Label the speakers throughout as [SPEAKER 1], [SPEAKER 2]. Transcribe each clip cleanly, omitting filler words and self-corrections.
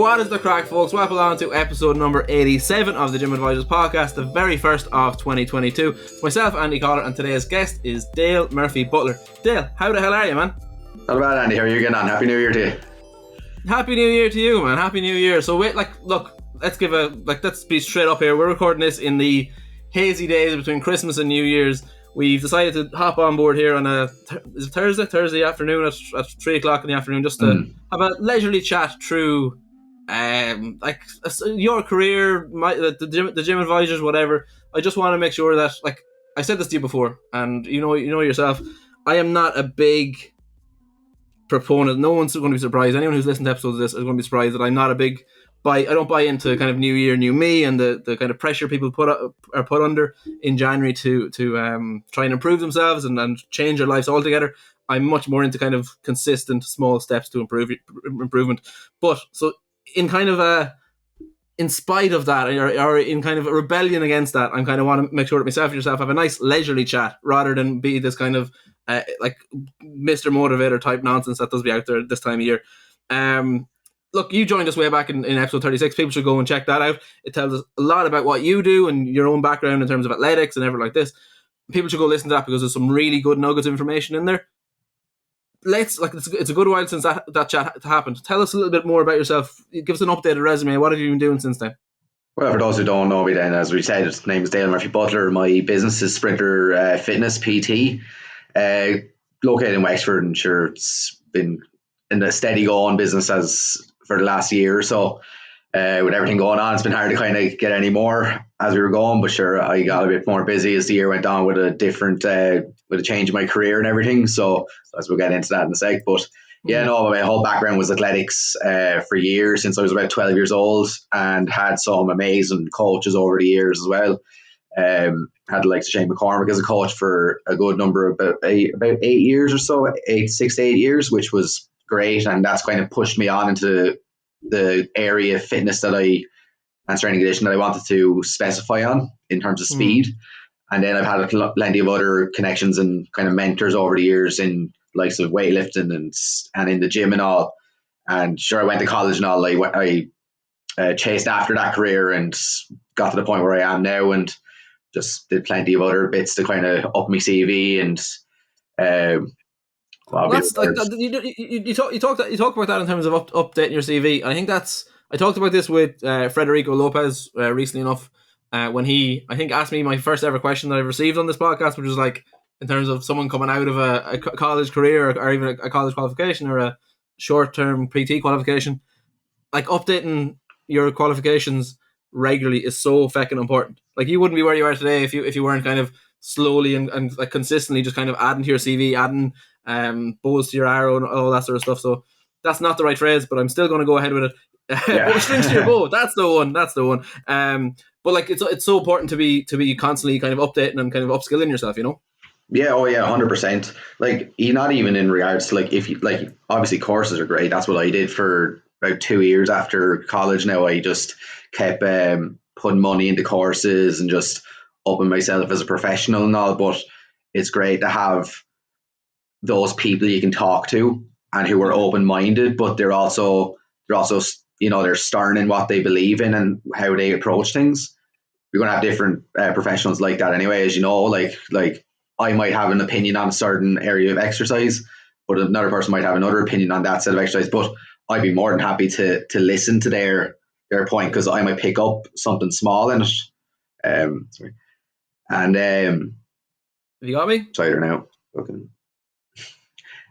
[SPEAKER 1] What is the crack, folks? Welcome on to episode number 87 of the Gym Advisors podcast, the very first of 2022. Myself, Andy Collar, and today's guest is Dale Murphy Butler. Dale, how the hell are you, man?
[SPEAKER 2] Not bad, Andy. How are you getting on? Happy New Year to you.
[SPEAKER 1] Happy New Year to you, man. Happy New Year. So wait, look, let's be straight up here. We're recording this in the hazy days between Christmas and New Year's. We've decided to hop on board here on is it Thursday afternoon at 3 o'clock in the afternoon, just to have a leisurely chat through your career, the gym advisors, whatever. I just want to make sure that, like, I said this to you before, and you know yourself, I am not a big proponent. No one's going to be surprised. Anyone who's listened to episodes of this is going to be surprised that I'm not a big I don't buy into kind of new year, new me, and the kind of pressure people are put under in January to try and improve themselves and change their lives altogether. I'm much more into kind of consistent small steps to improvement. But so in kind of in spite of that, or in kind of a rebellion against that, I'm kind of want to make sure that myself and yourself have a nice leisurely chat rather than be this kind of like Mr. Motivator type nonsense that does be out there this time of year. Look, you joined us way back in episode 36. People should go and check that out. It tells us a lot about what you do and your own background in terms of athletics and everything like this. People should go listen to that because there's some really good nuggets of information in there. It's a good while since that chat happened. Tell us a little bit more about yourself. Give us an updated resume. What have you been doing since then?
[SPEAKER 2] Well, for those who don't know me then, as we said, his name is Dale Murphy Butler. My business is Sprinter Fitness, PT. Located in Wexford, and sure, it's been in a steady going business for the last year or so. With everything going on, it's been hard to kind of get any more as we were going, but sure, I got a bit more busy as the year went on with a different with a change in my career and everything, so as we'll get into that in a sec. But yeah, no, my whole background was athletics for years, since I was about 12 years old, and had some amazing coaches over the years as well. Had like Shane McCormick as a coach for a good number of about 8 years or so, 6 to 8 years, which was great, and that's kind of pushed me on into the area of fitness and strength and conditioning that I wanted to specify on in terms of speed. And then I've had plenty of other connections and kind of mentors over the years in likes of weightlifting and in the gym and all. And sure, I went to college and all. I chased after that career and got to the point where I am now, and just did plenty of other bits to kind of up my CV and.
[SPEAKER 1] That's like you talk about that in terms of updating your CV. I think I talked about this with Federico Lopez recently enough when he, I think, asked me my first ever question that I've received on this podcast, which was like, in terms of someone coming out of a college career or even a college qualification or a short-term PT qualification, like updating your qualifications regularly is so fucking important. Like, you wouldn't be where you are today if you weren't kind of slowly and like consistently just kind of adding to your CV, adding bows to your arrow and all that sort of stuff. So that's not the right phrase, but I'm still going to go ahead with it. Yeah. Strings to your bow. That's the one. But like, it's so important to be constantly kind of updating and kind of upskilling yourself, you know?
[SPEAKER 2] Yeah. Oh yeah. 100%. Like, not even in regards to like, if you like, obviously courses are great. That's what I did for about 2 years after college. Now I just kept putting money into courses and just upping myself as a professional and all. But it's great to have those people you can talk to and who are open-minded, but they're also they're stern in what they believe in and how they approach things. You're going to have different professionals like that anyway, as you know. Like I might have an opinion on a certain area of exercise, but another person might have another opinion on that set of exercise. But I'd be more than happy to listen to their point, because I might pick up something small in it. Sorry. And
[SPEAKER 1] have you got me?
[SPEAKER 2] Sorry now. Okay.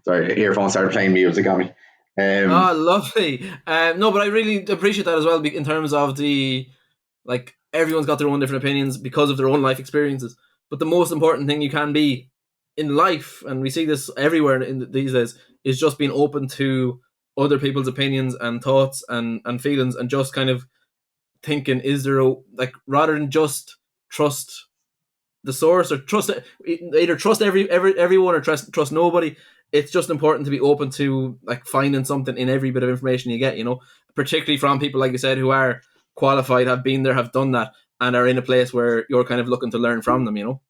[SPEAKER 2] Sorry, earphones started playing music on me.
[SPEAKER 1] Lovely. No, but I really appreciate that as well, in terms of everyone's got their own different opinions because of their own life experiences. But the most important thing you can be in life, and we see this everywhere these days, is just being open to other people's opinions and thoughts and feelings, and just kind of thinking, is there rather than just trust the source, or trust everyone or trust nobody. It's just important to be open to like finding something in every bit of information you get, you know, particularly from people like you said who are qualified, have been there, have done that, and are in a place where you're kind of looking to learn from them, you know.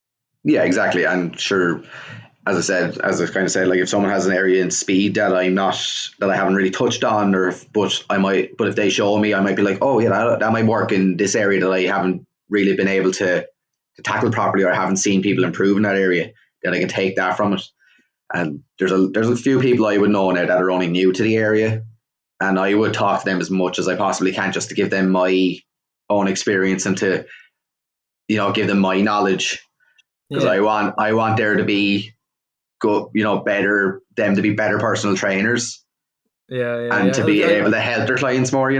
[SPEAKER 2] Yeah, exactly. And sure, as I kind of said, like if someone has an area in speed that I haven't really touched on, but if they show me, I might be like, oh yeah, that might work in this area that I haven't really been able to tackle properly, or I haven't seen people improve in that area. Then I can take that from it. And there's a few people I would know now that are only new to the area, and I would talk to them as much as I possibly can, just to give them my own experience and to give them my knowledge, because
[SPEAKER 1] Yeah,
[SPEAKER 2] I want there to be good, better them to be better personal trainers
[SPEAKER 1] yeah,
[SPEAKER 2] and
[SPEAKER 1] yeah.
[SPEAKER 2] to be able to help their clients more.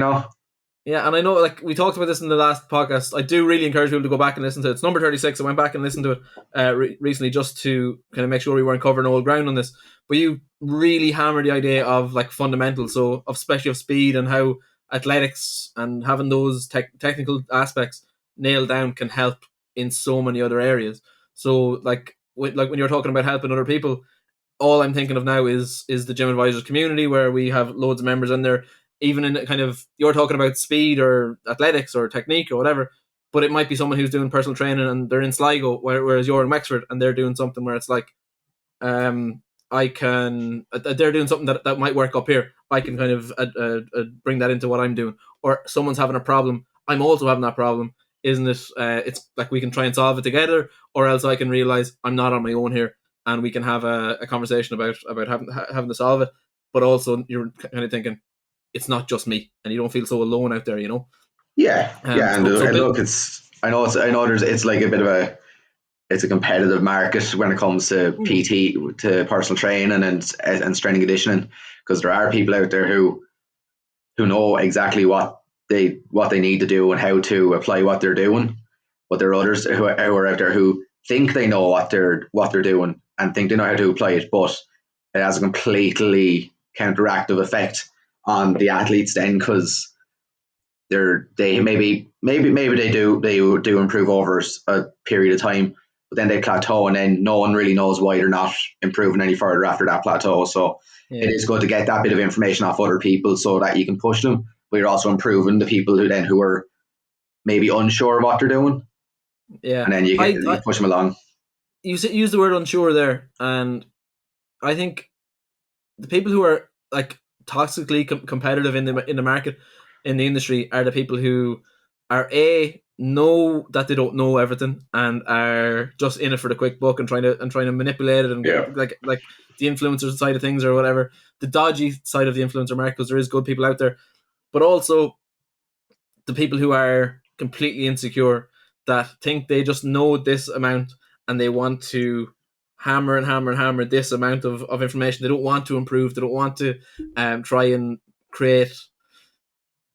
[SPEAKER 1] Yeah, and I know, like we talked about this in the last podcast. I do really encourage people to go back and listen to it. It's number 36. I went back and listened to it recently just to kind of make sure we weren't covering old ground on this. But you really hammer the idea of like fundamentals, so of especially of speed and how athletics and having those technical aspects nailed down can help in so many other areas. So like when you're talking about helping other people, all I'm thinking of now is the gym advisors community, where we have loads of members in there. Even in kind of, you're talking about speed or athletics or technique or whatever, but it might be someone who's doing personal training and they're in Sligo, whereas you're in Wexford and they're doing something where it's like, I can, they're doing something that might work up here. I can kind of bring that into what I'm doing. Or someone's having a problem, I'm also having that problem. Isn't it? It's like we can try and solve it together, or else I can realize I'm not on my own here, and we can have a conversation about having to solve it. But also, you're kind of thinking it's not just me, and you don't feel so alone out there.
[SPEAKER 2] Yeah, yeah, and,
[SPEAKER 1] So
[SPEAKER 2] and
[SPEAKER 1] Bill,
[SPEAKER 2] look, I know it's like a bit of it's a competitive market when it comes to PT, to personal training and strength and conditioning, because there are people out there who know exactly what they need to do and how to apply what they're doing, but there are others who are out there who think they know what they're doing and think they know how to apply it, but it has a completely counteractive effect on the athletes then, because they maybe they do improve over a period of time, but then they plateau, and then no one really knows why they're not improving any further after that plateau. So it
[SPEAKER 1] yeah,
[SPEAKER 2] is good to get that bit of information off other people so that you can push them, but you're also improving the people who are maybe unsure of what they're doing,
[SPEAKER 1] yeah.
[SPEAKER 2] and then you
[SPEAKER 1] I
[SPEAKER 2] push them along.
[SPEAKER 1] use the word unsure there, and I think the people who are like toxically competitive in the market, in the industry, are the people who are a know that they don't know everything and are just in it for the quick buck and trying to manipulate it and
[SPEAKER 2] Yeah,
[SPEAKER 1] get like the influencer side of things or whatever, the dodgy side of the influencer market, because there is good people out there, but also the people who are completely insecure, that think they just know this amount and they want to hammer and hammer and hammer this amount of information. They don't want to improve. They don't want to try and create.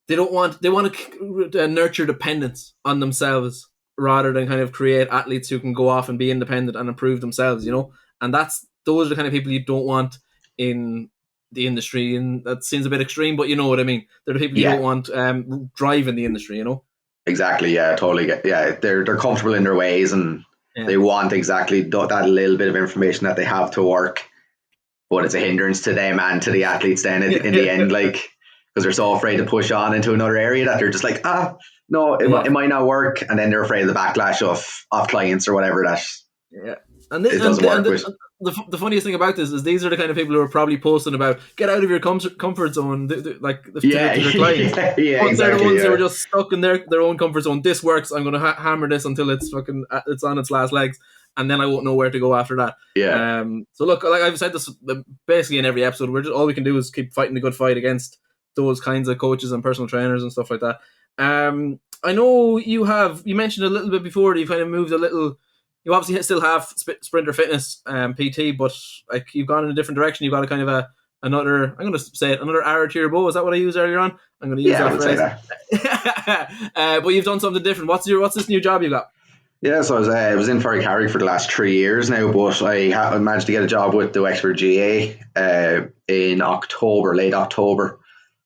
[SPEAKER 1] They want to nurture dependence on themselves rather than kind of create athletes who can go off and be independent and improve themselves. And those are the kind of people you don't want in the industry. And that seems a bit extreme, but you know what I mean. They're the people you don't
[SPEAKER 2] yeah,
[SPEAKER 1] want driving the industry.
[SPEAKER 2] exactly. Yeah, totally. Yeah, they're comfortable in their ways, and
[SPEAKER 1] Yeah.
[SPEAKER 2] they want exactly that little bit of information that they have to work, but it's a hindrance to them and to the athletes then in the end, like, because they're so afraid to push on into another area that they're just like, no,
[SPEAKER 1] Yeah.
[SPEAKER 2] it might not work, and then they're afraid of the backlash of clients or whatever that
[SPEAKER 1] Yeah, and
[SPEAKER 2] it doesn't work with.
[SPEAKER 1] the funniest thing about this is these are the kind of people who are probably posting about get out of your comfort zone, like
[SPEAKER 2] Yeah,
[SPEAKER 1] to their clients,
[SPEAKER 2] yeah,
[SPEAKER 1] but they're the
[SPEAKER 2] exactly.
[SPEAKER 1] ones who are
[SPEAKER 2] Yeah,
[SPEAKER 1] just stuck in their own comfort zone. This works. I'm going to hammer this until it's on its last legs, and then I won't know where to go after that.
[SPEAKER 2] yeah,
[SPEAKER 1] So look, like I've said this basically in every episode, all we can do is keep fighting the good fight against those kinds of coaches and personal trainers and stuff like that. I know you mentioned a little bit before that you kind of moved a little. You obviously still have sprinter fitness PT, but like you've gone in a different direction. You've got a kind of another. I'm going to say it, another arrow to your bow. Is that what I used earlier on? I'm going to use
[SPEAKER 2] yeah. I
[SPEAKER 1] that
[SPEAKER 2] would say
[SPEAKER 1] phrase.
[SPEAKER 2] that.
[SPEAKER 1] But you've done something different. What's this new job you got?
[SPEAKER 2] Yeah, so I was in Carrick for the last 3 years now, but I managed to get a job with the Wexford GAA in October, late October.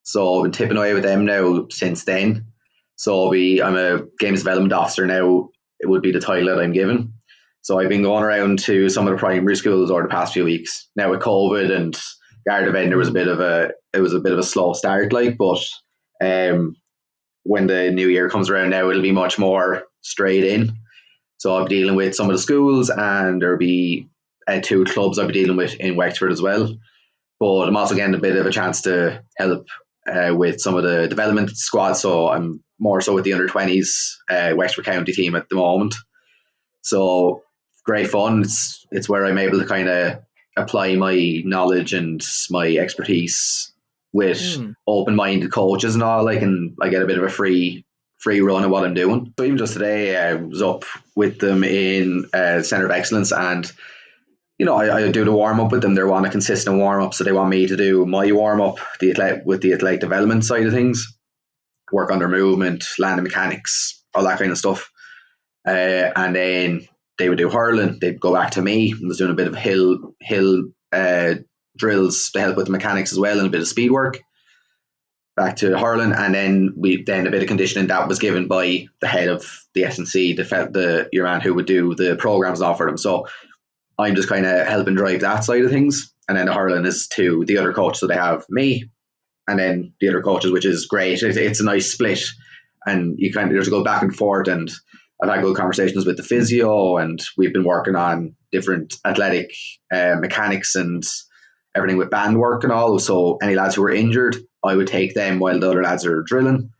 [SPEAKER 2] So I've been tipping away with them now since then. So I'm a games development officer now. It would be the title that I'm given. So I've been going around to some of the primary schools over the past few weeks. Now with COVID and Garda Event, there was a bit of a slow start, like, but when the new year comes around now, it'll be much more straight in. So I'll be dealing with some of the schools, and there'll be two clubs I'll be dealing with in Wexford as well. But I'm also getting a bit of a chance to help with some of the development squads. So I'm more so with the under-20s Wexford County team at the moment. So great fun. It's where I'm able to kind of apply my knowledge and my expertise with open-minded coaches and all. And I get a bit of a free run of what I'm doing. So even just today, I was up with them in Centre of Excellence, and I do the warm up with them. They want a consistent warm up, so they want me to do my warm up, with the athletic development side of things, work on their movement, landing mechanics, all that kind of stuff. And then they would do hurling. They'd go back to me. I was doing a bit of hill drills to help with the mechanics as well, and a bit of speed work. Back to hurling, and then a bit of conditioning that was given by the head of the SNC, your man who would do the programs and offer them. So I'm just kind of helping drive that side of things, and then the hurling is to the other coach. So they have me, and then the other coaches, which is great. It's a nice split, and you kind of just go back and forth. And I've had good conversations with the physio, and we've been working on different athletic mechanics and everything with band work and all. So any lads who were injured, I would take them while the other lads are drilling.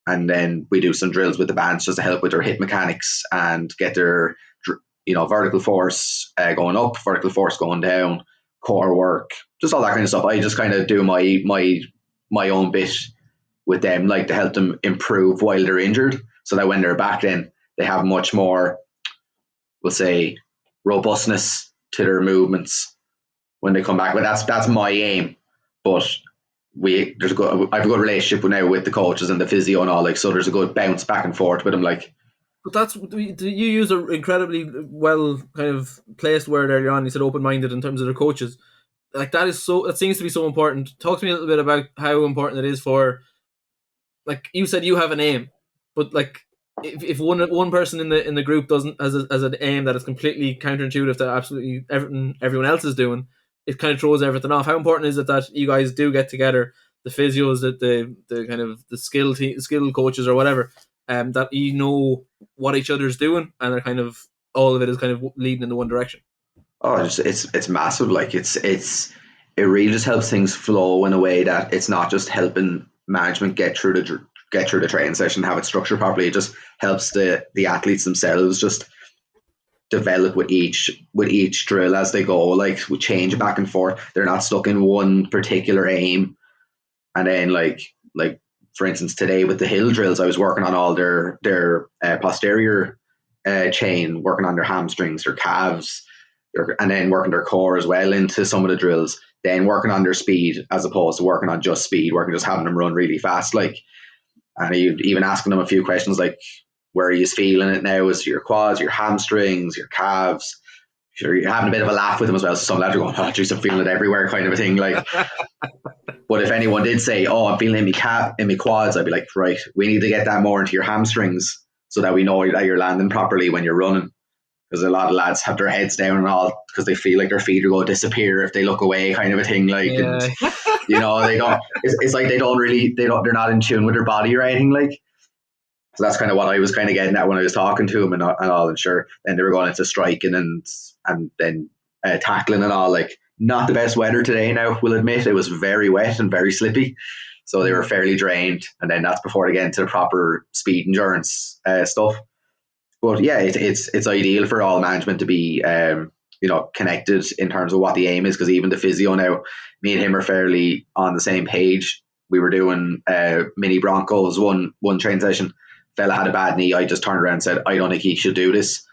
[SPEAKER 2] And then we do some drills with the bands just to help with their hip mechanics and get their, vertical force going up, vertical force going down, core work, just all that kind of stuff. I just kind of do my own bit with them, to help them improve while they're injured, so that when they're back, then they have much more, we'll say, robustness to their movements when they come back. But that's my aim. But I have a good relationship now with the coaches and the physio and all, so there's a good bounce back and forth with them,
[SPEAKER 1] But you use an incredibly well kind of placed word earlier on. You said open-minded in terms of the coaches. That seems to be so important. Talk to me a little bit about how important it is for, you said you have an aim, but if one person in the group doesn't as an aim that is completely counterintuitive to absolutely everyone else is doing, it kind of throws everything off. How important is it that you guys do get together, the physios, the kind of the skill coaches or whatever, that you know what each other's doing, and they're kind of all of it is kind of leading in the one direction?
[SPEAKER 2] Oh, it's massive. It really just helps things flow in a way that it's not just helping management get through the training session, have it structured properly. It just helps the athletes themselves just develop with each drill as they go. We change back and forth. They're not stuck in one particular aim. And then for instance, today with the hill drills, I was working on all their posterior chain, working on their hamstrings, their calves, and then working their core as well into some of the drills. Then working on their speed as opposed to working on just speed, just having them run really fast. And even asking them a few questions where are you feeling it now? Is your quads, your hamstrings, your calves? Sure, you're having a bit of a laugh with them as well. So some lads are going, oh, geez, I'm feeling it everywhere, kind of a thing. But if anyone did say, oh, I'm feeling it in my quads, I'd be like, right, we need to get that more into your hamstrings so that we know that you're landing properly when you're running. Because a lot of lads have their heads down and all because they feel like their feet are going to disappear if they look away, kind of a thing.
[SPEAKER 1] Yeah.
[SPEAKER 2] And, they don't. It's like they're not in tune with their body or anything. So that's kind of what I was kind of getting at when I was talking to them and all. And sure, then they were going into striking and then tackling and all. Not the best weather today. Now we'll admit it was very wet and very slippy, so they were fairly drained. And then that's before they get into the proper speed endurance stuff. But yeah, it's ideal for all management to be connected in terms of what the aim is, because even the physio now, me and him are fairly on the same page. We were doing mini Broncos one training session. Fella had a bad knee. I just turned around and said, I don't think he should do this.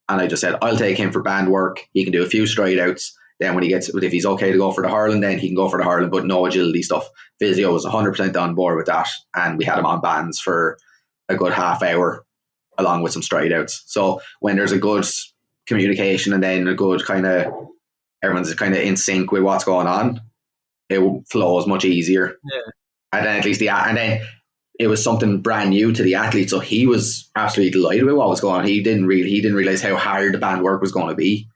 [SPEAKER 2] And I just said, I'll take him for band work. He can do a few stride outs. Then when if he's okay to go for the hurling, then he can go for the hurling, but no agility stuff. Physio was 100% on board with that. And we had him on bands for a good half hour along with some stride outs. So when there's a good communication and then a good everyone's kind of in sync with what's going on, it flows much easier.
[SPEAKER 1] Yeah.
[SPEAKER 2] And then at least and then it was something brand new to the athlete, so he was absolutely delighted with what was going on. He didn't realize how hard the band work was going to be.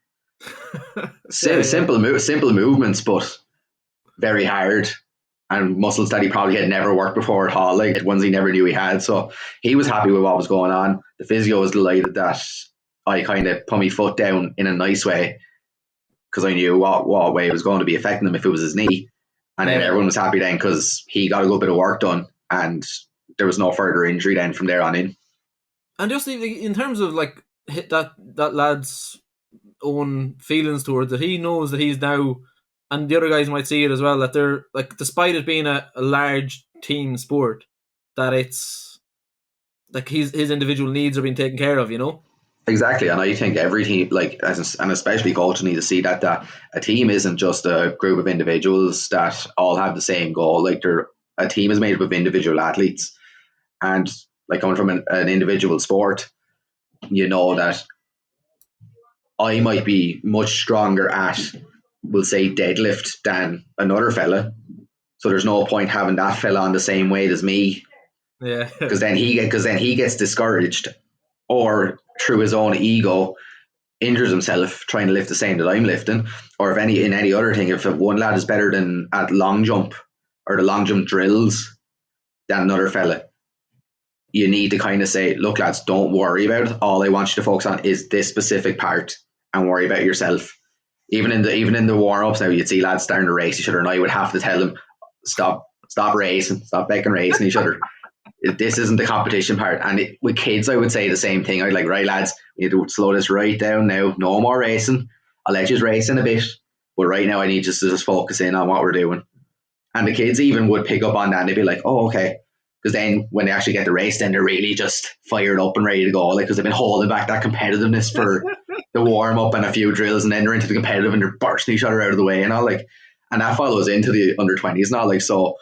[SPEAKER 2] Simple movements, but very hard, and muscles that he probably had never worked before at all, ones he never knew he had. So he was happy with what was going on. The physio was delighted that I kind of put my foot down in a nice way because I knew what way it was going to be affecting him if it was his knee. And then everyone was happy then because he got a good bit of work done and there was no further injury then from there on in.
[SPEAKER 1] And just in terms of like that lad's own feelings towards it, he knows that he's now, and the other guys might see it as well, that they're like, despite it being a large team sport, that it's like his individual needs are being taken care of, you know?
[SPEAKER 2] Exactly, and I think every team, like, and especially coaches, need to see that a team isn't just a group of individuals that all have the same goal. Like, a team is made up of individual athletes, and like coming from an individual sport, you know that I might be much stronger at, we'll say, deadlift than another fella. So there's no point having that fella on the same weight as me,
[SPEAKER 1] Yeah.
[SPEAKER 2] because then he gets discouraged, or through his own ego injures himself trying to lift the same that I'm lifting, or if any other thing, if one lad is better than at long jump or the long jump drills than another fella, you need to kind of say, look, lads, don't worry about it. All I want you to focus on is this specific part and worry about yourself. Even in the warm ups now, you'd see lads starting to race each other, and I would have to tell them, stop racing, stop making racing each other. This isn't the competition part. And with kids, I would say the same thing. I'd like, right, lads, we need to slow this right down now. No more racing. I'll let you race in a bit, but right now I need you to just focus in on what we're doing. And the kids even would pick up on that, and they'd be like, oh, okay. Because then when they actually get the race, then they're really just fired up and ready to go. Like, because they've been holding back that competitiveness for the warm up and a few drills, and then they're into the competitive and they're bursting each other out of the way and all, like, and that follows into the under 20s and all, like, so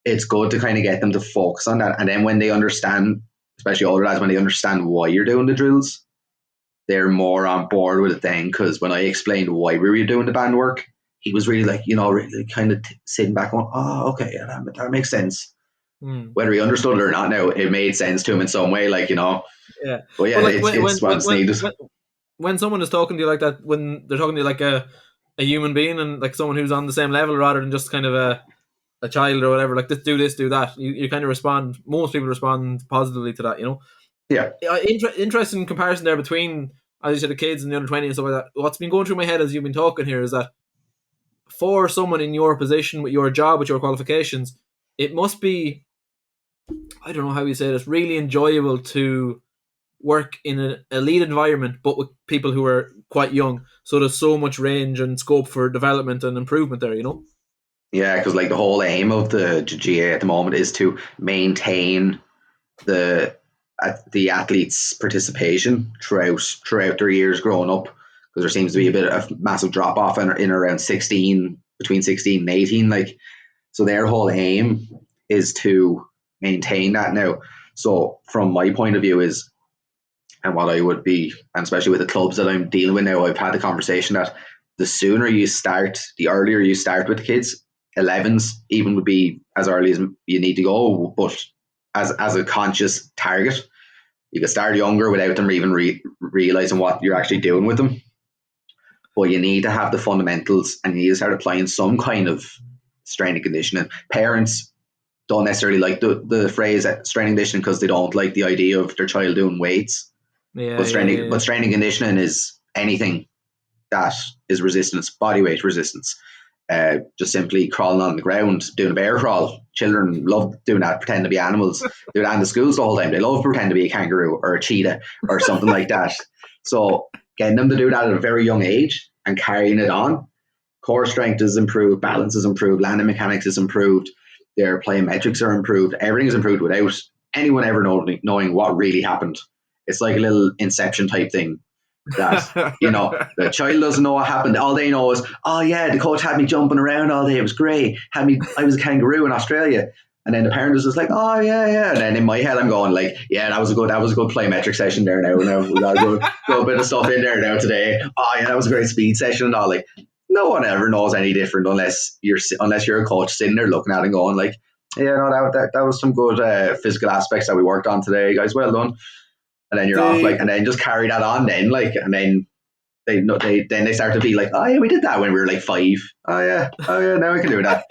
[SPEAKER 2] it's good to kind of get them to focus on that. And then when they understand, especially older lads, when they understand why you're doing the drills, they're more on board with it then. Because when I explained why we were doing the band work, he was really like, really kind of sitting back going, oh, okay, yeah, that makes sense. Whether he understood it or not now, it made sense to him in some way, like,
[SPEAKER 1] Yeah.
[SPEAKER 2] But yeah,
[SPEAKER 1] like
[SPEAKER 2] it's what's needed.
[SPEAKER 1] When someone is talking to you like that, when they're talking to you like a human being and like someone who's on the same level rather than just kind of a child or whatever, like, do this, do that, you kind of respond. Most people respond positively to that, you know.
[SPEAKER 2] Yeah.
[SPEAKER 1] Interesting comparison there between, as you said, the kids and the under 20 and stuff like that. What's been going through my head as you've been talking here is that for someone in your position, with your job, with your qualifications, it must be, I don't know how you say this, really enjoyable to work in an elite environment, but with people who are quite young. So there's so much range and scope for development and improvement there, you know?
[SPEAKER 2] Yeah, because like the whole aim of the GAA at the moment is to maintain the athletes' participation throughout their years growing up, because there seems to be a bit of a massive drop off in around 16, between 16 and 18. Like, so their whole aim is to maintain that now. So from my point of view is, and what I would be, and especially with the clubs that I'm dealing with now, I've had the conversation that the sooner you start, the earlier you start with the kids. 11s even would be as early as you need to go, but as a conscious target, you can start younger without them even realizing what you're actually doing with them. But you need to have the fundamentals, and you need to start applying some kind of strength and conditioning. Parents don't necessarily like the phrase strength and conditioning because they don't like the idea of their child doing weights. But strength and conditioning is anything that is resistance, body weight resistance. Just simply crawling on the ground, doing a bear crawl. Children love doing that, pretend to be animals. Do that in the schools the whole time. They love pretend to be a kangaroo or a cheetah or something like that. So getting them to do that at a very young age and carrying it on. Core strength is improved, balance is improved, landing mechanics is improved, their plyometrics are improved. Everything is improved without anyone ever knowing what really happened. It's like a little Inception type thing. That the child doesn't know what happened. All they know is, oh yeah, the coach had me jumping around all day. It was great. I was a kangaroo in Australia. And then the parent was just like, oh yeah. And then in my head, I'm going like, yeah, that was a good plyometric session there. Now we got a good bit of stuff in there now today. Oh yeah, that was a great speed session and all. Like, no one ever knows any different unless you're a coach sitting there looking at it and going like, yeah, no, that was some good physical aspects that we worked on today, guys. Well done. And then you're off, like, and then just carry that on then, like, and then they start to be like, oh yeah, we did that when we were like 5. Oh yeah, now we can do that.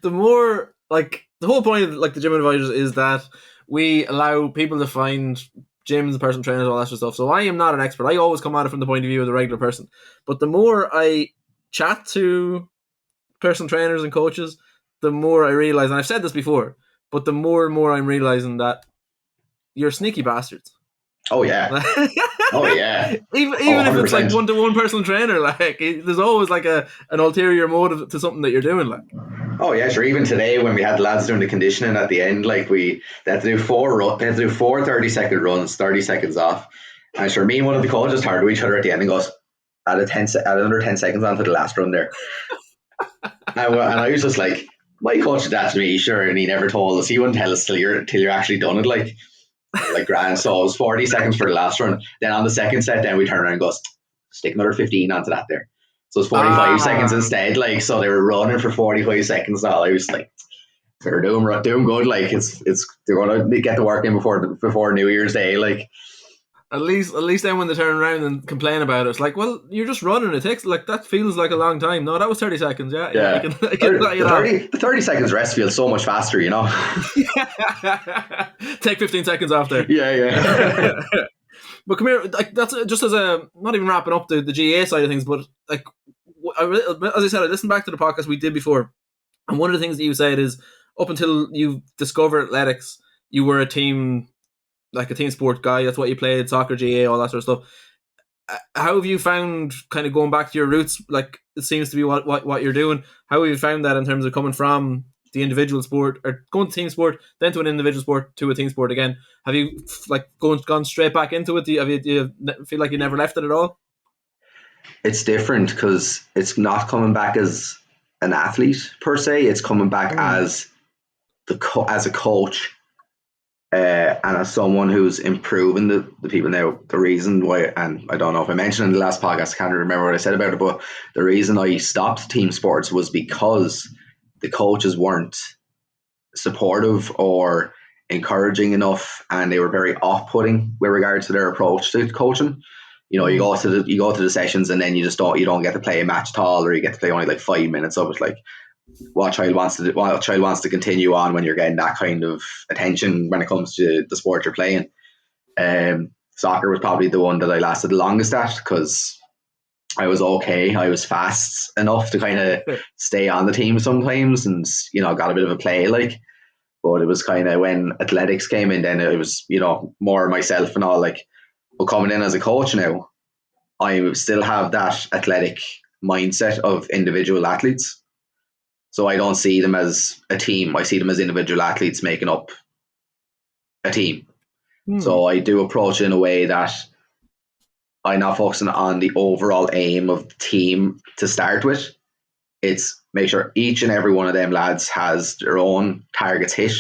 [SPEAKER 1] The more, like, the whole point of like the gym advisors is that we allow people to find gyms, personal trainers, all that sort of stuff. So I am not an expert. I always come at it from the point of view of the regular person. But the more I chat to personal trainers and coaches, the more I realize, and I've said this before, but the more and more I'm realizing that you're sneaky bastards.
[SPEAKER 2] Oh yeah. Oh yeah.
[SPEAKER 1] Even if it's like
[SPEAKER 2] 100%.
[SPEAKER 1] one-to-one personal trainer, like there's always like an ulterior motive to something that you're doing. Like,
[SPEAKER 2] Oh yeah, sure. Even today, when we had the lads doing the conditioning at the end, like they had to do they had to do 30-second runs, 30 seconds off. And sure, me and one of the coaches turned to each other at the end and goes, add another 10 seconds onto the last run there. And I was just like, my coach did that to me, sure, and he never told us. He wouldn't tell us till you're actually done it, like grand. So it was 40 seconds for the last run. Then on the second set, then we turn around and goes, stick another 15 onto that there. So it's 45 seconds instead. Like, so they were running for 45 seconds. All I was like, they're doing good. Like they're gonna get the work in before New Year's Day. Like
[SPEAKER 1] at least then when they turn around and complain about it, it's like, well, you're just running. It takes like that feels like a long time. No, that was 30 seconds. Yeah.
[SPEAKER 2] The 30 seconds rest feels so much faster, you know.
[SPEAKER 1] Take 15 seconds off there.
[SPEAKER 2] Yeah.
[SPEAKER 1] But come here, like that's just as a not even wrapping up the GAA side of things, but like as I said, I listened back to the podcast we did before, and one of the things that you said is up until you discovered athletics, you were a team sport guy. That's what you played, soccer, GAA, all that sort of stuff. How have you found kind of going back to your roots? Like it seems to be what you're doing. How have you found that in terms of coming from the individual sport or going to team sport, then to an individual sport, to a team sport again? Have you like gone straight back into it? Do you feel like you never left it at all?
[SPEAKER 2] It's different because it's not coming back as an athlete per se. It's coming back as as a coach and as someone who's improving the people. Now, the reason why, and I don't know if I mentioned in the last podcast, I can't remember what I said about it, but the reason I stopped team sports was because the coaches weren't supportive or encouraging enough, and they were very off-putting with regards to their approach to coaching. You know, you go to the sessions and then you don't get to play a match at all, or you get to play only like 5 minutes of it. Like, what child wants to continue on when you're getting that kind of attention when it comes to the sport you're playing? Soccer was probably the one that I lasted the longest at because I was okay. I was fast enough to kind of stay on the team sometimes, and got a bit of a play like. But it was kind of when athletics came in, then it was more myself and all like. But coming in as a coach now, I still have that athletic mindset of individual athletes. So I don't see them as a team. I see them as individual athletes making up a team. So I do approach it in a way that I'm not focusing on the overall aim of the team to start with. It's make sure each and every one of them lads has their own targets hit,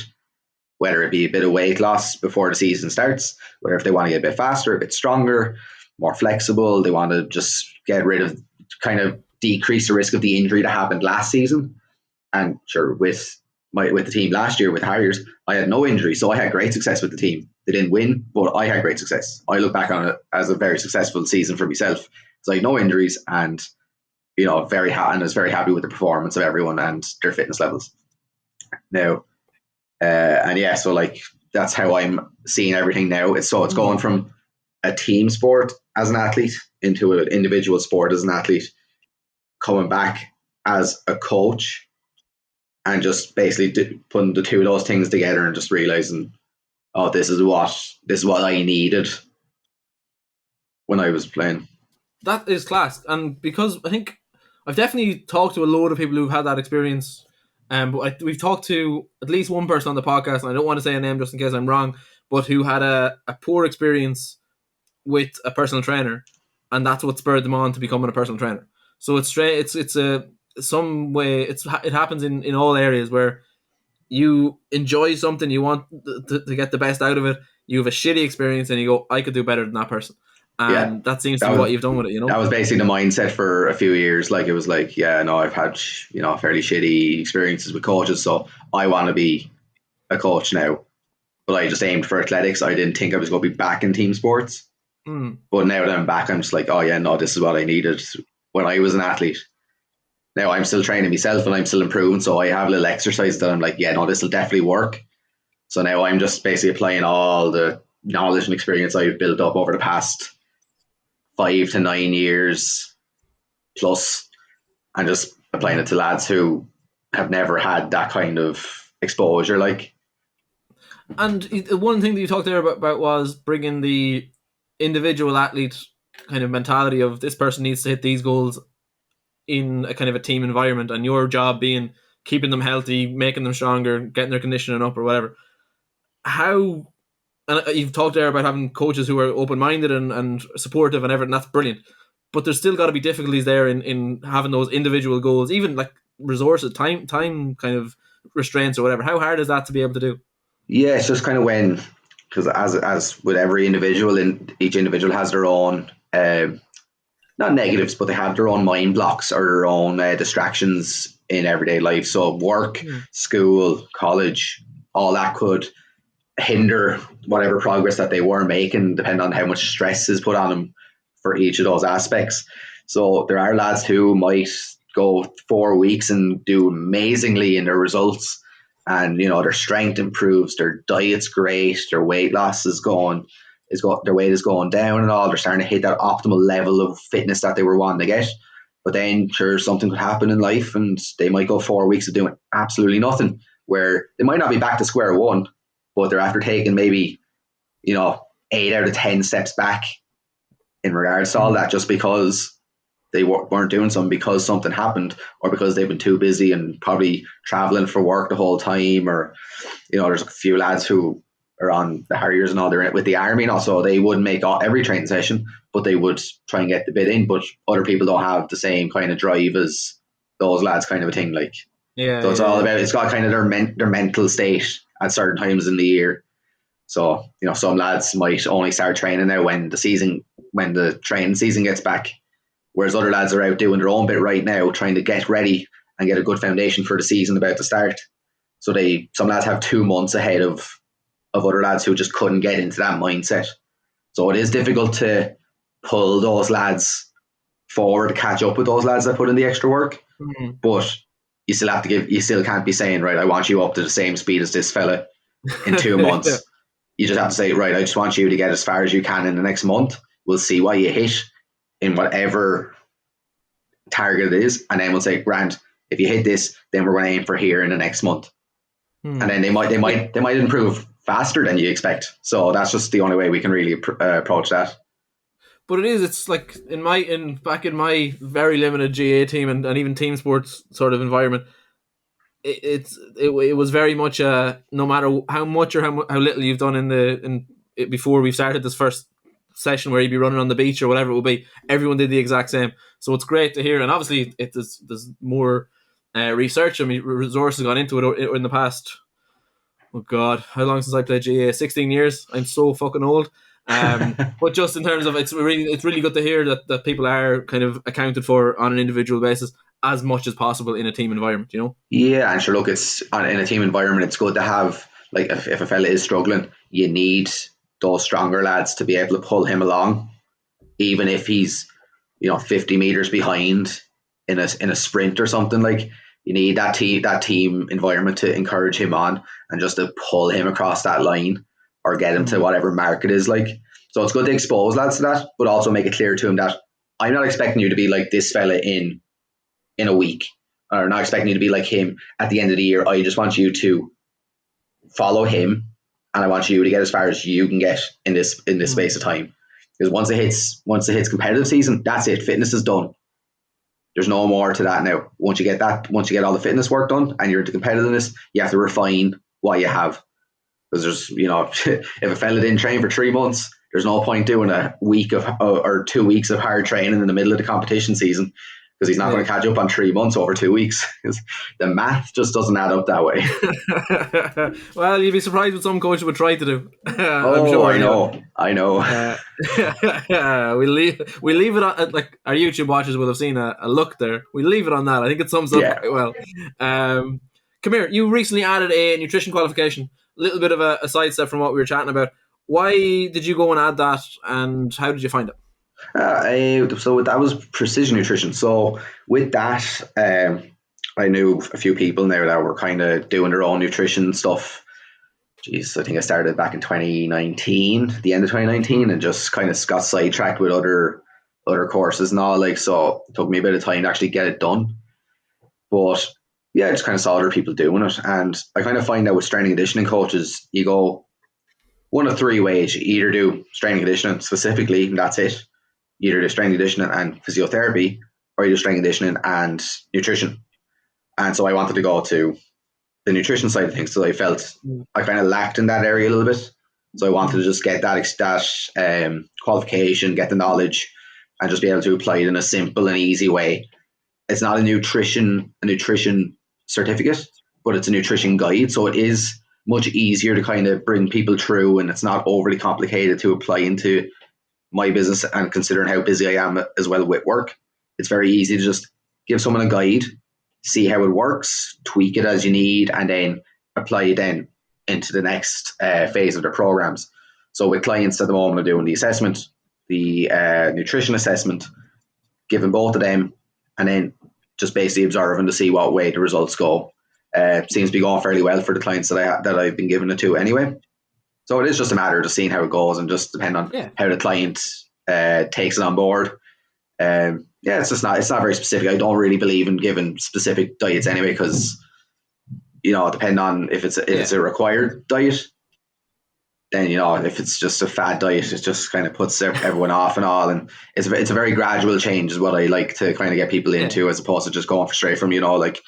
[SPEAKER 2] whether it be a bit of weight loss before the season starts, whether if they want to get a bit faster, a bit stronger, more flexible, they want to just get rid of, kind of decrease the risk of the injury that happened last season. And sure, with the team last year with Harriers, I had no injury, so I had great success with the team. They didn't win, but I had great success. I look back on it as a very successful season for myself. So I had no injuries, and I was very happy with the performance of everyone and their fitness levels. Now, so like that's how I'm seeing everything now. It's going from a team sport as an athlete into an individual sport as an athlete, coming back as a coach, and just basically putting the two of those things together and just realizing, oh, this is what I needed when I was playing.
[SPEAKER 1] That is class, and because I think I've definitely talked to a load of people who've had that experience. But we've talked to at least one person on the podcast, and I don't want to say a name just in case I'm wrong, but who had a poor experience with a personal trainer, and that's what spurred them on to becoming a personal trainer. So it happens in all areas where you enjoy something, you want to get the best out of it, you have a shitty experience, and you go, I could do better than that person. And that seems to be what you've done with it,
[SPEAKER 2] That was basically the mindset for a few years. Like, it was like, I've had, fairly shitty experiences with coaches, so I want to be a coach now. But I just aimed for athletics. I didn't think I was going to be back in team sports. But now that I'm back, I'm just like, this is what I needed when I was an athlete. Now I'm still training myself and I'm still improving, so I have little exercises that I'm like, this will definitely work. So now I'm just basically applying all the knowledge and experience I've built up over the past 5 to 9 years plus, and just applying it to lads who have never had that kind of exposure. Like,
[SPEAKER 1] And one thing that you talked there about was bringing the individual athlete kind of mentality of this person needs to hit these goals in a kind of a team environment, and your job being keeping them healthy, making them stronger, getting their conditioning up or whatever. How, and you've talked there about having coaches who are open-minded and supportive and everything, that's brilliant. But there's still got to be difficulties there in having those individual goals, even like resources, time kind of restraints or whatever. How hard is that to be able to do?
[SPEAKER 2] yeah, it's just kind of when, because as with every individual, and each individual has their own not negatives, but they have their own mind blocks or their own distractions in everyday life. So work, school, college, all that could hinder whatever progress that they were making, depending on how much stress is put on them for each of those aspects. So there are lads who might go 4 weeks and do amazingly in their results, and their strength improves, their diet's great, their weight loss their weight is going down and all. They're starting to hit that optimal level of fitness that they were wanting to get. But then, sure, something could happen in life, and they might go 4 weeks of doing absolutely nothing, where they might not be back to square one, but they're after taking maybe 8 out of 10 steps back in regards to all that, just because they weren't doing something because something happened, or because they've been too busy and probably traveling for work the whole time. Or there's a few lads who are on the Harriers and all, they're with the army, and also they wouldn't make every training session, but they would try and get the bit in. But other people don't have the same kind of drive as those lads, kind of a thing. Like,
[SPEAKER 1] Yeah,
[SPEAKER 2] so it's all about, it's got kind of their mental state at certain times in the year. So some lads might only start training now when the training season gets back, whereas other lads are out doing their own bit right now, trying to get ready and get a good foundation for the season about to start. So some lads have 2 months ahead of other lads who just couldn't get into that mindset. So it is difficult to pull those lads forward to catch up with those lads that put in the extra work.
[SPEAKER 1] Mm-hmm.
[SPEAKER 2] But you still can't be saying, right, I want you up to the same speed as this fella in 2 months. You just have to say, right, I just want you to get as far as you can in the next month. We'll see what you hit in whatever target it is, and then we'll say, Grant, if you hit this, then we're going to aim for here in the next month. And then they might improve faster than you expect. So that's just the only way we can really approach that.
[SPEAKER 1] But it's like back in my very limited GA team and even team sports sort of environment, it was very much no matter how much or how little you've done before we started this first session where you'd be running on the beach or whatever it would be, everyone did the exact same. So it's great to hear, and obviously there's more research and resources gone into it in the past. Oh God, how long since I played GA? 16 years. I'm so fucking old. But just in terms of it's really good to hear that people are kind of accounted for on an individual basis as much as possible in a team environment,
[SPEAKER 2] Yeah, and sure, look, it's in a team environment, it's good to have, like, if a fella is struggling, you need those stronger lads to be able to pull him along, even if he's 50 meters behind in a sprint or something. Like, you need that team environment to encourage him on and just to pull him across that line or get him to whatever mark it is. Like, so it's good to expose lads to that, but also make it clear to him that I'm not expecting you to be like this fella in a week, or not expecting you to be like him at the end of the year. I just want you to follow him, and I want you to get as far as you can get in this space of time. Because once it hits competitive season, that's it. Fitness is done. There's no more to that now. Once you get all the fitness work done and you're into competitiveness, you have to refine what you have. Because there's, if a fella didn't train for 3 months, there's no point doing a week of or 2 weeks of hard training in the middle of the competition season, because he's not going to catch up on 3 months over 2 weeks. The math just doesn't add up that way.
[SPEAKER 1] Well, you'd be surprised what some coaches would try to do.
[SPEAKER 2] I'm sure. I know.
[SPEAKER 1] We'll leave it on, like, our YouTube watchers will have seen a look there. We'll leave it on that. I think it sums up quite well. Come here. You recently added a nutrition qualification. A little bit of a sidestep from what we were chatting about. Why did you go and add that, and how did you find it?
[SPEAKER 2] So that was precision nutrition. So with that, I knew a few people now that were kind of doing their own nutrition stuff Geez, I think I started back in 2019, the end of 2019, and just kind of got sidetracked with other courses and all. Like, so it took me a bit of time to actually get it done. But yeah, I just kind of saw other people doing it, and I kind of find that with strength and conditioning coaches, you go one of three ways. You either do strength and conditioning specifically, and that's it. You either do strength and conditioning and physiotherapy, or you do strength and conditioning and nutrition. And so I wanted to go to the nutrition side of things. So I felt I kind of lacked in that area a little bit. So I wanted to just get that qualification, get the knowledge, and just be able to apply it in a simple and easy way. It's not a nutrition certificate, but it's a nutrition guide. So it is much easier to kind of bring people through, and it's not overly complicated to apply into my business. And considering how busy I am as well with work, it's very easy to just give someone a guide, see how it works, tweak it as you need, and then apply it then into the next phase of their programs. So with clients at the moment, are doing the assessment, the nutrition assessment, giving both of them, and then just basically observing to see what way the results go. Seems to be going fairly well for the clients that I've been giving it to anyway. So it is just a matter of just seeing how it goes, and just depend on how the client takes it on board. Yeah, it's not very specific. I don't really believe in giving specific diets anyway, because depending on if it's a required diet, then if it's just a fad diet, it just kind of puts everyone off and all. And it's a very gradual change is what I like to kind of get people into, as opposed to just going for straight from like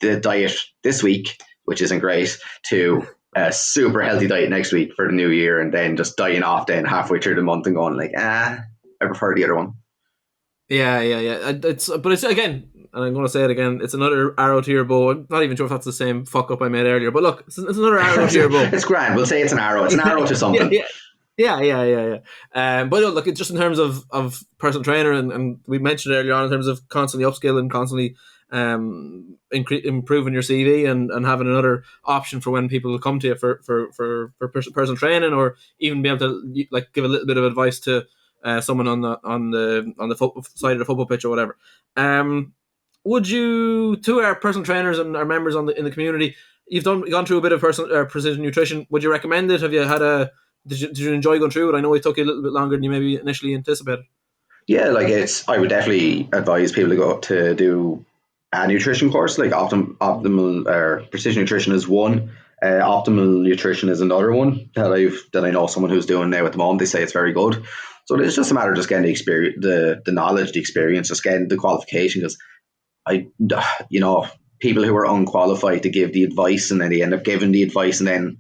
[SPEAKER 2] the diet this week, which isn't great, to a super healthy diet next week for the new year, and then just dying off then halfway through the month and going like, I prefer the other one.
[SPEAKER 1] Yeah. It's again, and I'm going to say it again, it's another arrow to your bow. I'm not even sure if that's the same fuck up I made earlier, but look, it's another arrow to your bow.
[SPEAKER 2] It's grand. We'll say it's an arrow. It's an arrow to something.
[SPEAKER 1] Yeah. But look, it's just in terms of personal trainer, and we mentioned earlier on in terms of constantly upskilling, constantly improving your CV, and having another option for when people will come to you for personal training, or even be able to like give a little bit of advice to someone on the side of the football pitch or whatever. Would you, to our personal trainers and our members in the community, you've gone through a bit of precision nutrition. Would you recommend it? Have you had did you enjoy going through it? I know it took you a little bit longer than you maybe initially anticipated.
[SPEAKER 2] Yeah, like I would definitely advise people to go to do a nutrition course. Like optimal or precision nutrition is one. Optimal nutrition is another one that I know someone who's doing now at the moment. They say it's very good. So it's just a matter of just getting the experience, the knowledge, the experience, just getting the qualification. Because people who are unqualified to give the advice, and then they end up giving the advice, and then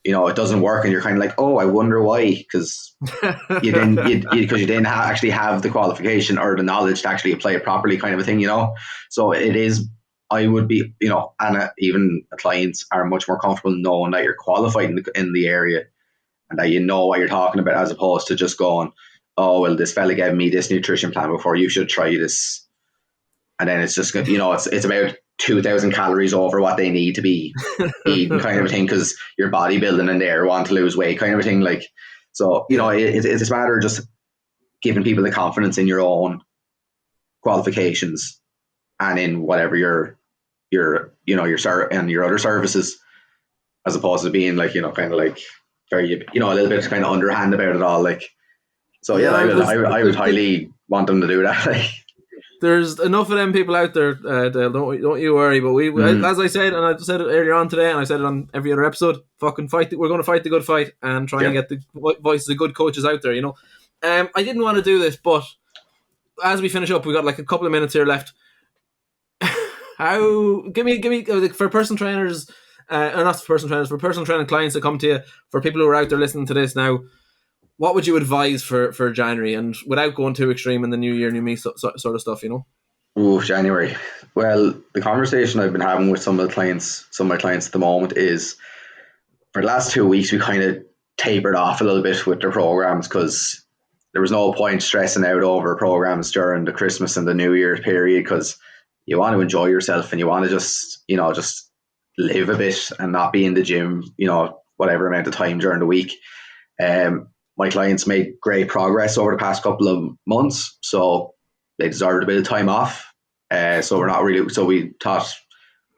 [SPEAKER 2] it doesn't work, and you're kind of like, oh, I wonder why, because you didn't actually have the qualification or the knowledge to actually apply it properly, kind of a thing. So it is. I would be, and even clients are much more comfortable knowing that you're qualified in the area, and that you know what you're talking about, as opposed to just going, oh, well, this fella gave me this nutrition plan before, you should try this. And then it's just, it's about 2,000 calories over what they need to be eating, kind of a thing, because you're bodybuilding and they want to lose weight, kind of a thing. Like, so, it's a matter of just giving people the confidence in your own qualifications and in whatever your and your other services, as opposed to being like, kind of like very, a little bit kind of underhand about it all. Like, so I would highly want them to do that. Like,
[SPEAKER 1] there's enough of them people out there, Dale, don't you worry. But we as I said, and I said it earlier on today, and I said it on every other episode, fucking fight. We're going to fight the good fight and try and get the voices of good coaches out there. I didn't want to do this, but as we finish up, we got like a couple of minutes here left. Give me for personal trainers, or not for personal trainers, for personal training clients that come to you, for people who are out there listening to this now. What would you advise for January, and without going too extreme in the new year, new me sort of stuff,
[SPEAKER 2] Oh, January. Well, the conversation I've been having with some of my clients at the moment is, for the last 2 weeks, we kind of tapered off a little bit with their programs, because there was no point stressing out over programs during the Christmas and the New Year period, because you want to enjoy yourself and you want to just live a bit and not be in the gym, whatever amount of time during the week. My clients made great progress over the past couple of months, so they deserved a bit of time off. So we thought,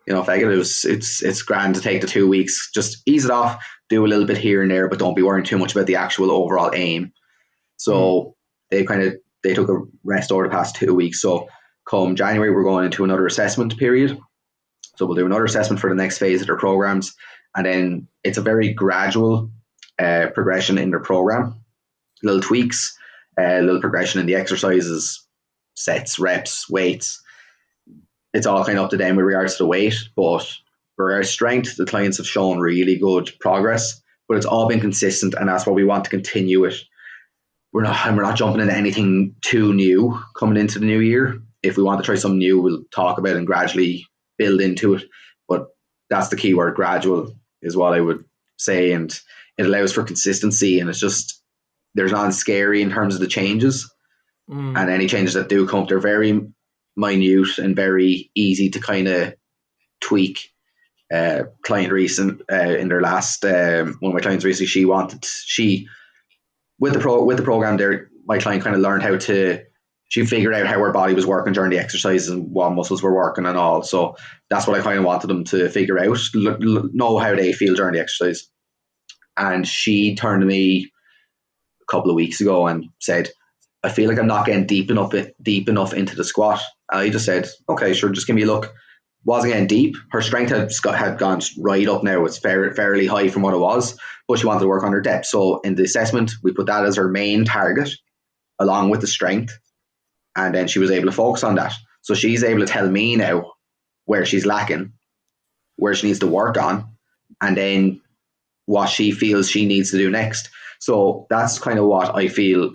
[SPEAKER 2] it's grand to take the 2 weeks, just ease it off, do a little bit here and there, but don't be worrying too much about the actual overall aim. So they took a rest over the past 2 weeks. So come January, we're going into another assessment period. So we'll do another assessment for the next phase of their programs. And then it's a very gradual progression in their program. Little tweaks, little progression in the exercises, sets, reps, weights. It's all kind of up to them with regards to the weight. But for our strength, the clients have shown really good progress. But it's all been consistent, and that's what we want to continue with. We're not jumping into anything too new coming into the new year. If we want to try something new, we'll talk about it and gradually build into it. But that's the key word, gradual, is what I would say. And it allows for consistency, and it's just, there's nothing scary in terms of the changes. And any changes that do come up, they're very minute and very easy to kind of tweak. Client recent in their last one of my clients recently, with the program there, my client kind of learned she figured out how her body was working during the exercises and what muscles were working and all. So that's what I kind of wanted them to figure out, know how they feel during the exercise. And she turned to me a couple of weeks ago and said, I feel like I'm not getting deep enough into the squat. And I just said, okay, sure, just give me a look. Wasn't getting deep. Her strength had gone right up now. It's fairly high from what it was, but she wanted to work on her depth. So in the assessment, we put that as her main target, along with the strength. And then she was able to focus on that. So she's able to tell me now where she's lacking, where she needs to work on, and then what she feels she needs to do next. So that's kind of what I feel,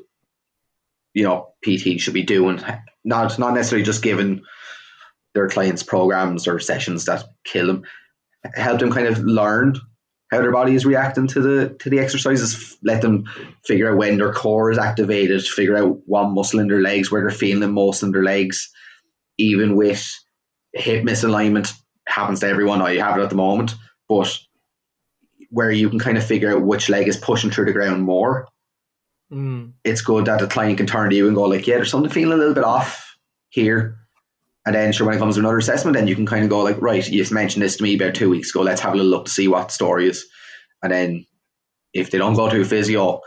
[SPEAKER 2] PT should be doing. Not necessarily just giving their clients programs or sessions that kill them. Help them kind of learn how their body is reacting to the exercises. Let them figure out when their core is activated, figure out what muscle in their legs, where they're feeling it most in their legs. Even with hip misalignment, happens to everyone. I have it at the moment, but where you can kind of figure out which leg is pushing through the ground more. It's good that the client can turn to you and go like, yeah, there's something feeling a little bit off here. And then sure, when it comes to another assessment, then you can kind of go like, right, you mentioned this to me about 2 weeks ago. Let's have a little look to see what the story is. And then if they don't go to a physio,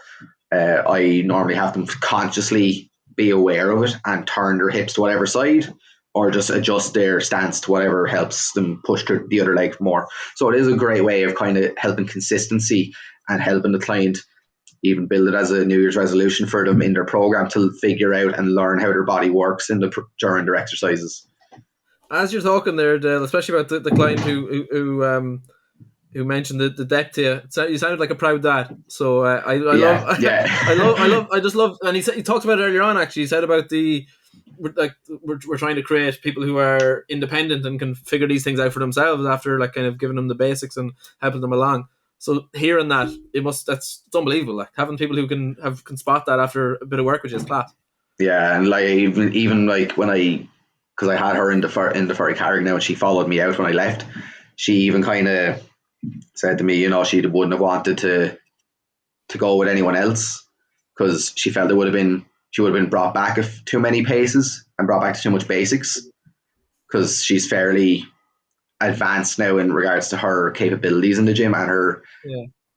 [SPEAKER 2] I normally have them consciously be aware of it and turn their hips to whatever side, or just adjust their stance to whatever helps them push through the other leg more. So it is a great way of kind of helping consistency and helping the client even build it as a New Year's resolution for them in their program to figure out and learn how their body works during their exercises.
[SPEAKER 1] As you're talking there, Dale, especially about the client who mentioned the depth to you, you sounded like a proud dad. So I just love, and he talked about it earlier on. Actually, he said about we're trying to create people who are independent and can figure these things out for themselves after like kind of giving them the basics and helping them along. So hearing that, it's unbelievable. Like having people who can spot that after a bit of work, which is class.
[SPEAKER 2] Yeah, and like even like because I had her in the Furry Carrick now, and she followed me out when I left. She even kind of said to me, she wouldn't have wanted to go with anyone else because she felt she would have been brought back too many paces and brought back to too much basics, because she's fairly advanced now in regards to her capabilities in the gym, and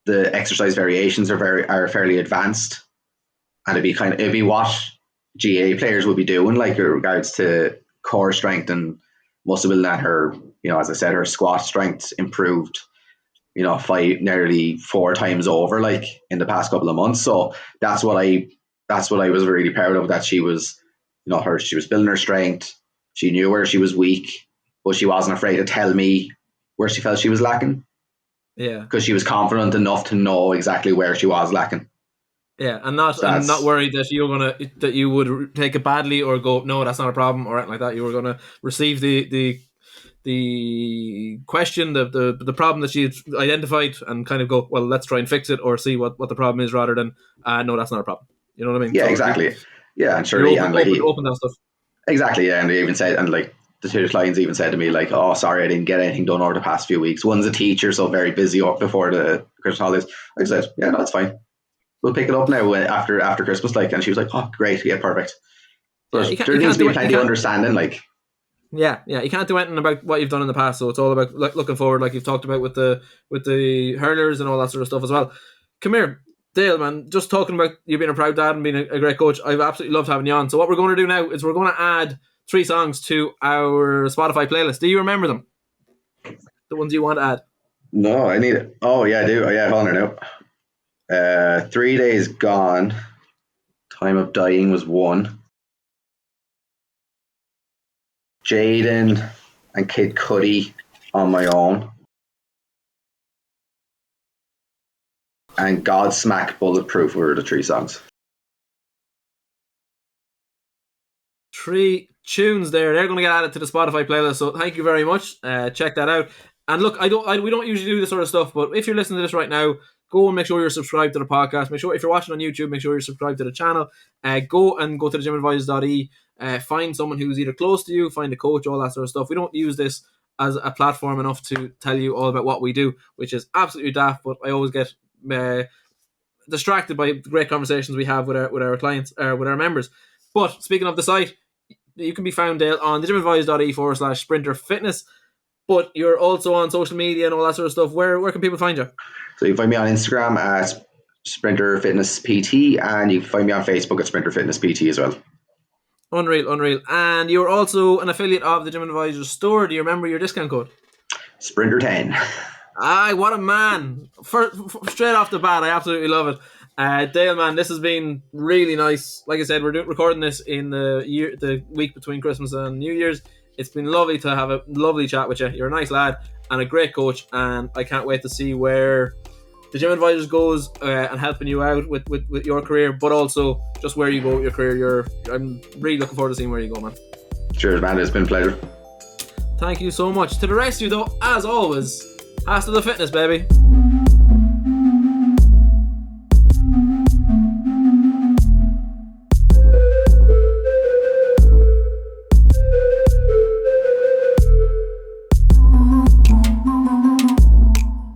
[SPEAKER 2] the exercise variations are fairly advanced, and it'd be what GAA players would be doing, like in regards to core strength and muscle building. And her, as I said, her squat strength improved, nearly 4 times over, like in the past couple of months. So that's what I was really proud of, that she was, she was building her strength. She knew where she was weak, but she wasn't afraid to tell me where she felt she was lacking.
[SPEAKER 1] Yeah,
[SPEAKER 2] because she was confident enough to know exactly where she was lacking.
[SPEAKER 1] Yeah, and not worried that you would take it badly or go, no, that's not a problem or anything like that. You were gonna receive the question, the problem that she had identified, and kind of go, well, let's try and fix it or see what the problem is, rather than no, that's not a problem. You know what I mean?
[SPEAKER 2] Yeah, so exactly. And sure,
[SPEAKER 1] open that stuff.
[SPEAKER 2] Exactly, yeah. And they even said, and like the 2 clients even said to me, like, "Oh, sorry, I didn't get anything done over the past few weeks." One's a teacher, so very busy up before the Christmas holidays. I said, "Yeah, no, that's fine. We'll pick it up now after Christmas." Like, and she was like, "Oh, great, yeah, perfect." But there needs to be plenty of understanding, like.
[SPEAKER 1] Yeah, you can't do anything about what you've done in the past, so it's all about looking forward, like you've talked about with the hurlers and all that sort of stuff as well. Come here, Dale, man. Just talking about you being a proud dad and being a great coach, I've absolutely loved having you on. So what we're going to do now is we're going to add 3 songs to our Spotify playlist. Do you remember them? The ones you want to add?
[SPEAKER 2] No, I need it. Oh yeah, I do. Oh, yeah, hold on now. 3 Days Gone. Time of Dying was one. Jaden and Kid Cudi, On My Own. And Godsmack Bulletproof were the 3 songs.
[SPEAKER 1] 3 tunes there. They're going to get added to the Spotify playlist. So thank you very much. Check that out. And look, we don't usually do this sort of stuff, but if you're listening to this right now, go and make sure you're subscribed to the podcast. Make sure if you're watching on YouTube, make sure you're subscribed to the channel. Go to thegymadvisors.e. Find someone who's either close to you, find a coach, all that sort of stuff. We don't use this as a platform enough to tell you all about what we do, which is absolutely daft. But I always get distracted by the great conversations we have with our clients, with our members. But speaking of the site, you can be found, Dale, on thegymadvisors.e/sprinter fitness. But you're also on social media and all that sort of stuff. Where can people find you?
[SPEAKER 2] So you can find me on Instagram at Sprinter Fitness PT, and you can find me on Facebook at Sprinter Fitness PT as well.
[SPEAKER 1] Unreal. And you're also an affiliate of the Gym Advisors store. Do you remember your discount code?
[SPEAKER 2] Sprinter 10.
[SPEAKER 1] Aye, what a man. Straight off the bat, I absolutely love it. Dale, man, this has been really nice. Like I said, we're recording this in the week between Christmas and New Year's. It's been lovely to have a lovely chat with you. You're a nice lad and a great coach, and I can't wait to see where the Gym Advisors goes and helping you out with your career, but also just where you go with your career. I'm really looking forward to seeing where you go, man.
[SPEAKER 2] Cheers, man. It's been a pleasure.
[SPEAKER 1] Thank you so much. To the rest of you, though, as always, hasta the fitness, baby.